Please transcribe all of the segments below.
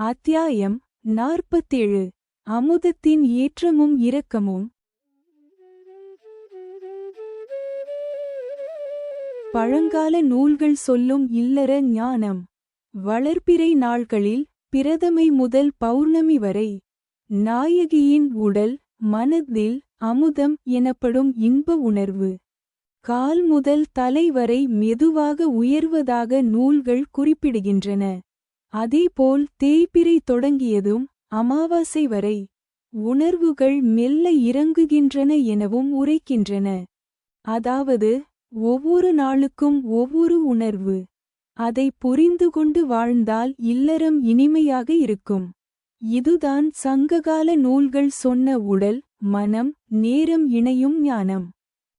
அத்தியாயம் 47. அமுதத்தின் ஏற்றமும் இரக்கமும். பழங்கால நூல்கள் சொல்லும் இல்லற ஞானம். வளர்பிறை நாள்களில் பிரதமை முதல் பௌர்ணமி வரை நாயகியின் உடல் மனதில் அமுதம் எனப்படும் இன்ப உணர்வு கால் முதல் தலை வரை மெதுவாக உயர்வதாக நூல்கள் குறிப்பிடுகின்றன. அதேபோல் தேய்பிறை தொடங்கியதும் அமாவாசை வரை உணர்வுகள் மெல்ல இறங்குகின்றன எனவும் உரைக்கின்றன. அதாவது ஒவ்வொரு நாளுக்கும் ஒவ்வொரு உணர்வு. அதை புரிந்து கொண்டு வாழ்ந்தால் இல்லறம் இனிமையாக இருக்கும். இதுதான் சங்ககால நூல்கள் சொன்ன உடல் மனம் நேரம் இணையும் ஞானம்.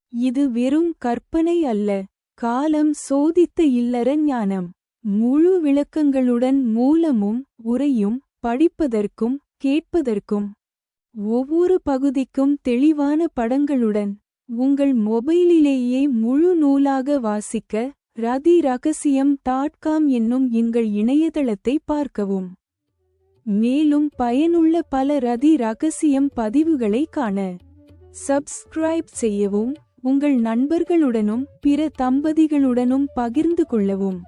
இது வெறும் கற்பனை அல்ல, காலம் சோதித்த இல்லற ஞானம். முழு விளக்கங்களுடன் மூலமும் உரையும் படிப்பதற்கும் கேட்பதற்கும். ஒவ்வொரு பகுதிக்கும் தெளிவான படங்களுடன் உங்கள் மொபைலிலேயே முழு நூலாக வாசிக்க ரதி-ரகசியம்.com என்னும் எங்கள் இணையதளத்தை பார்க்கவும். மேலும் பயனுள்ள பல ரதி-ரகசியம் பதிவுகளை காண சப்ஸ்கிரைப் செய்யவும். உங்கள் நண்பர்களுடனும் பிற தம்பதிகளுடனும் பகிர்ந்து கொள்ளவும்.